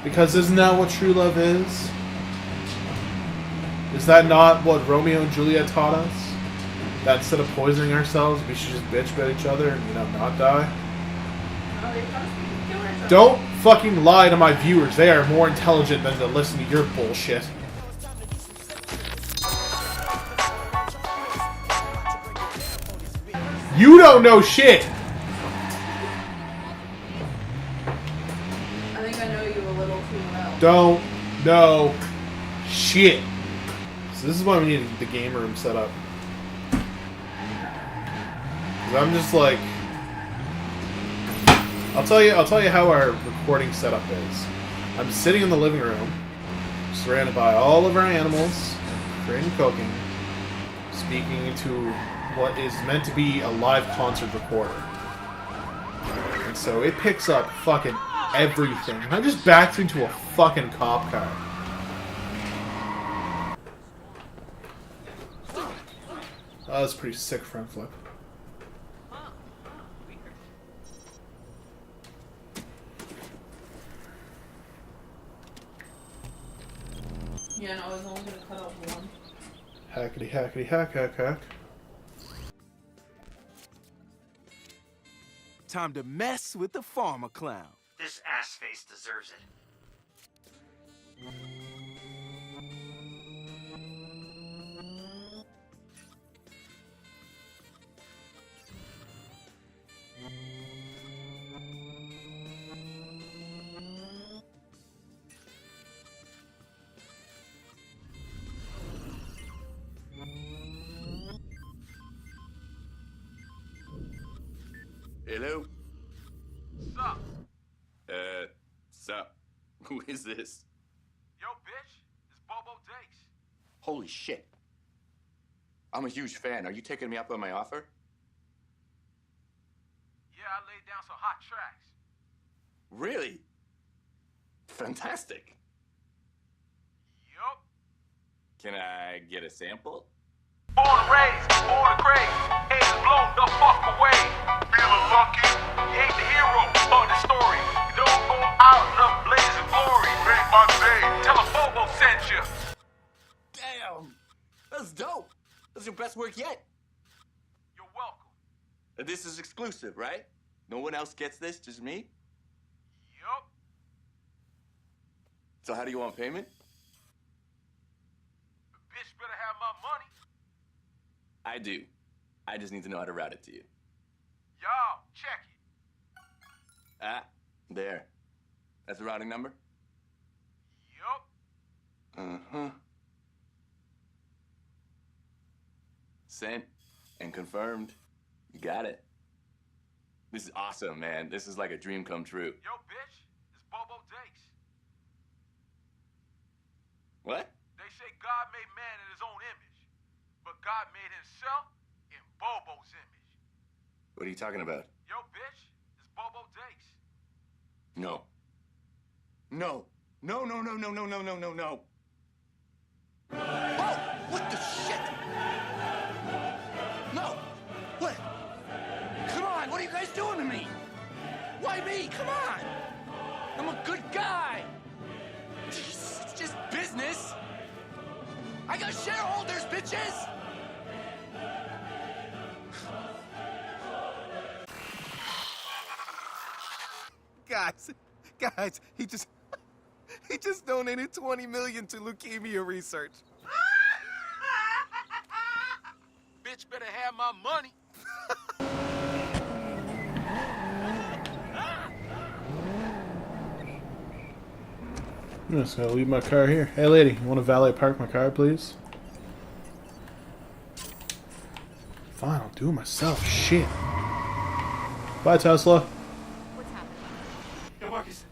Because isn't that what true love is? Is that not what Romeo and Juliet taught us? That instead of poisoning ourselves, we should just bitch about each other and, you know, not die? Don't fucking lie to my viewers. They are more intelligent than to listen to your bullshit. You don't know shit! I think I know you a little too well. Don't know shit. So this is why we need the game room set up. Cause I'm just like, I'll tell you how our recording setup is. I'm sitting in the living room, surrounded by all of our animals, creating cooking, speaking into what is meant to be a live concert recorder. And so it picks up fucking everything. And I just backed into a fucking cop car. That was a pretty sick front flip. Yeah, no, I was only gonna cut off one. Hackety hackety hack hack hack. Time to mess with the farmer clown. This ass face deserves it. Hello? Sup? Sup? Who is this? Yo, bitch, it's Bobo Dakes. Holy shit. I'm a huge fan. Are you taking me up on my offer? Yeah, I laid down some hot tracks. Really? Fantastic. Yup. Can I get a sample? Born and raised, born to craze. Heads blown the fuck away. Feeling lucky? You ain't the hero of the story. You don't go out in a blaze of glory. Make my day. Tell a Bobo sent you. Damn! That's dope. That's your best work yet. You're welcome. This is exclusive, right? No one else gets this, just me? Yup. So how do you want payment? The bitch better have my money. I do. I just need to know how to route it to you. Y'all, check it. Ah, there. That's the routing number? Yup. Uh-huh. Sent and confirmed. You got it. This is awesome, man. This is like a dream come true. Yo, bitch, it's Bobo Dakes. What? They say God made man in his own image, but God made himself in Bobo's image. What are you talking about? Yo, bitch, it's Bobo Dakes. No. No. No, no, no, no, no, no, no, no, no. Oh! What the shit? No! What? Come on, what are you guys doing to me? Why me? Come on! I'm a good guy! It's just business! I got shareholders, bitches! Guys, he just donated 20 million to leukemia research. Bitch better have my money. I'm just gonna leave my car here. Hey lady, you wanna valet park my car, please? Fine, I'll do it myself. Shit. Bye, Tesla. Yo, Marcus,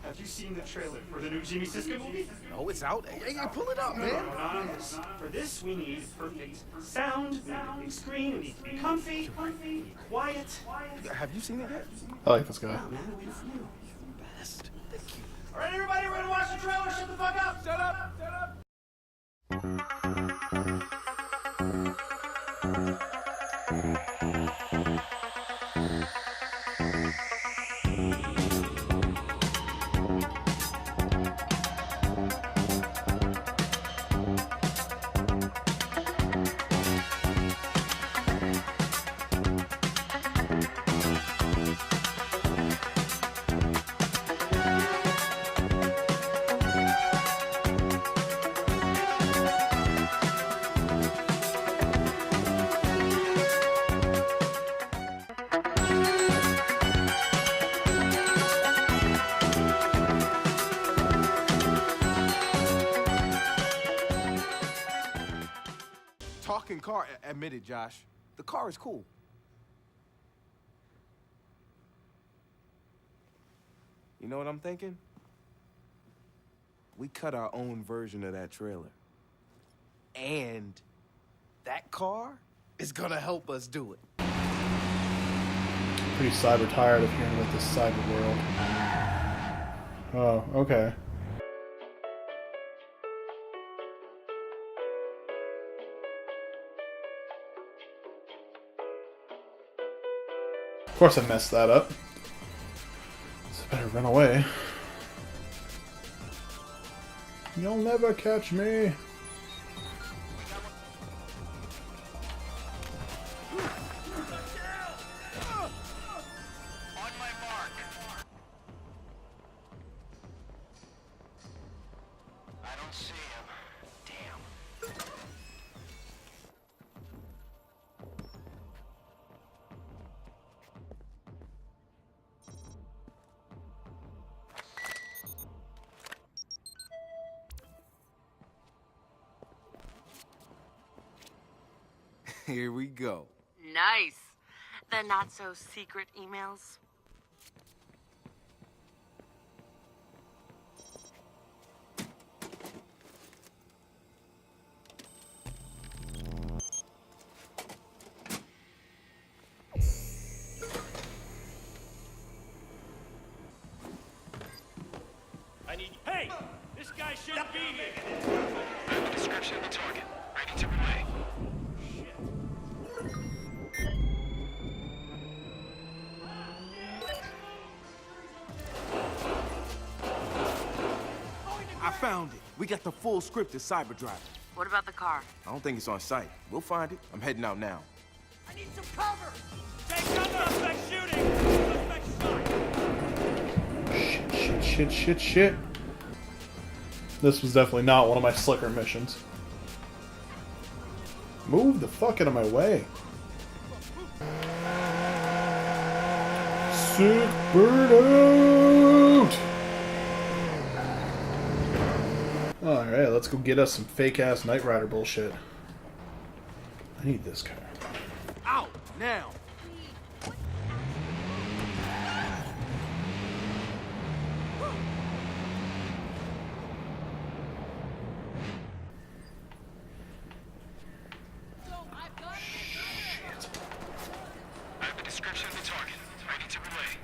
have you seen the trailer for the new Jimmy Siska movie? Oh, it's out. Hey, pull it up, man. Not on this. For this, we need perfect sound, we need a big screen, we need to be comfy, we need quiet. Have you seen it yet? I like this guy. Wow, man, we for you. Best. Thank you. All right, everybody, ready to watch the trailer? Shut the fuck up! Shut up! Shut up! fucking car. Admit it, Josh. The car is cool. You know what I'm thinking? We cut our own version of that trailer. And that car is gonna help us do it. Pretty cyber tired of hearing about this cyber world. Oh, okay. Of course I messed that up. So I better run away. You'll never catch me. On my mark. I don't see him. Damn. Here we go. Nice. The not-so-secret emails. Hey! This guy shouldn't be here! I have a description of the target. Ready to relay. I found it. We got the full script of Cyberdrive. What about the car? I don't think it's on site. We'll find it. I'm heading out now. I need some cover! Take cover! Suspect shooting! Suspect shot! Shit. This was definitely not one of my slicker missions. Move the fuck out of my way. Sick burnout! Alright, let's go get us some fake-ass Knight Rider bullshit. I need this car. Out now! I have a description of the target. Ready to relay.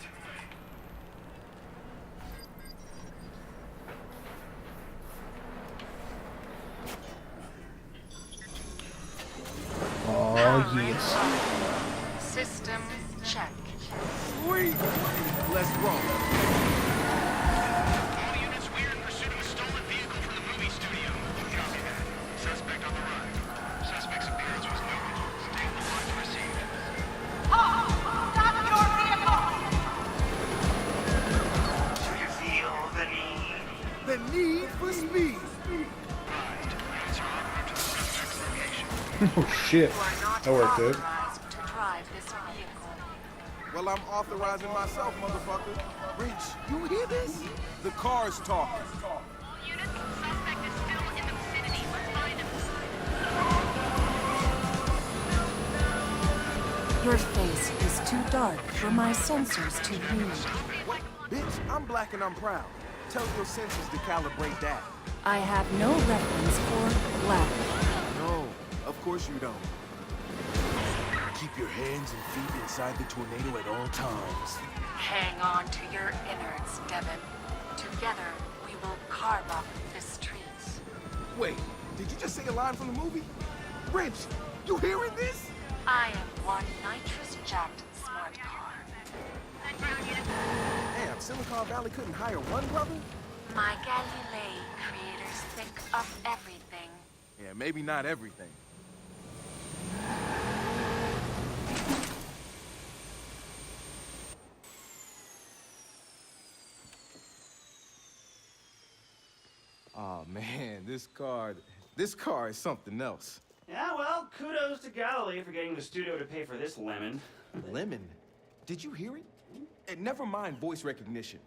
Oh, yes. System check. Sweet! Let's roll. All units, we are in pursuit of a stolen vehicle from the movie studio. Copy that. Suspect on the run. Suspect's appearance was noted. Stay on the line to receive. Stop your vehicle! Do you feel the need? The need for speed. Advised. Units are en route to the suspect's location. Oh shit. You are not That worked good. authorized to drive this vehicle. Well, I'm authorizing myself, motherfucker. Rich, you hear this? The car's talking. Units, suspect is still in the vicinity. Let's find him. Your face is too dark for my sensors to read. What? Bitch, I'm black and I'm proud. Tell your senses to calibrate that. I have no reference for black. No, of course you don't. Keep your hands and feet inside the tornado at all times. Hang on to your innards, Devin. Together, we will carve up the streets. Wait, did you just say a line from the movie? Rich, you hearing this? I am one nitrous-jacked smart car. Damn, Silicon Valley couldn't hire one brother? My Galilei creators think of everything. Yeah, maybe not everything. Oh man, this car is something else. Yeah, well, kudos to Galilee for getting the studio to pay for this lemon. Lemon. Did you hear it? And never mind voice recognition.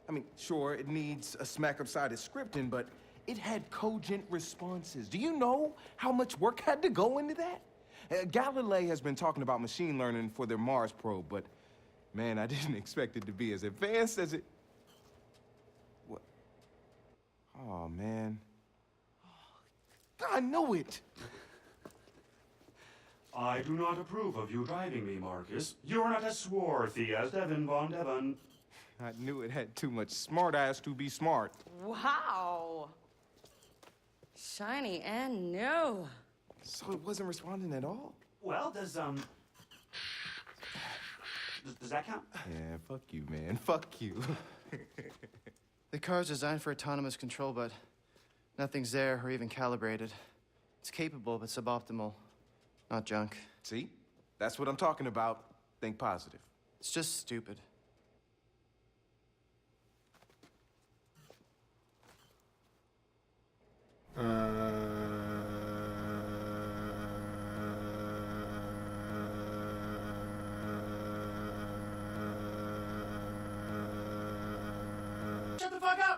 I mean, sure, it needs a smack upside of scripting, but It had cogent responses. Do you know how much work had to go into that? Galilei has been talking about machine learning for their Mars probe, but man, I didn't expect it to be as advanced as it... What? Oh, man. I know it! I do not approve of you driving me, Marcus. You're not as swarthy as Devin Von Devon. I knew it had too much smart ass to be smart. Wow. Shiny and new. So it wasn't responding at all? Well, does that count? Yeah, fuck you, man. Fuck you. The car's designed for autonomous control, but nothing's there or even calibrated. It's capable, but suboptimal. Not junk. See? That's what I'm talking about. Think positive. It's just stupid. Shut the fuck up!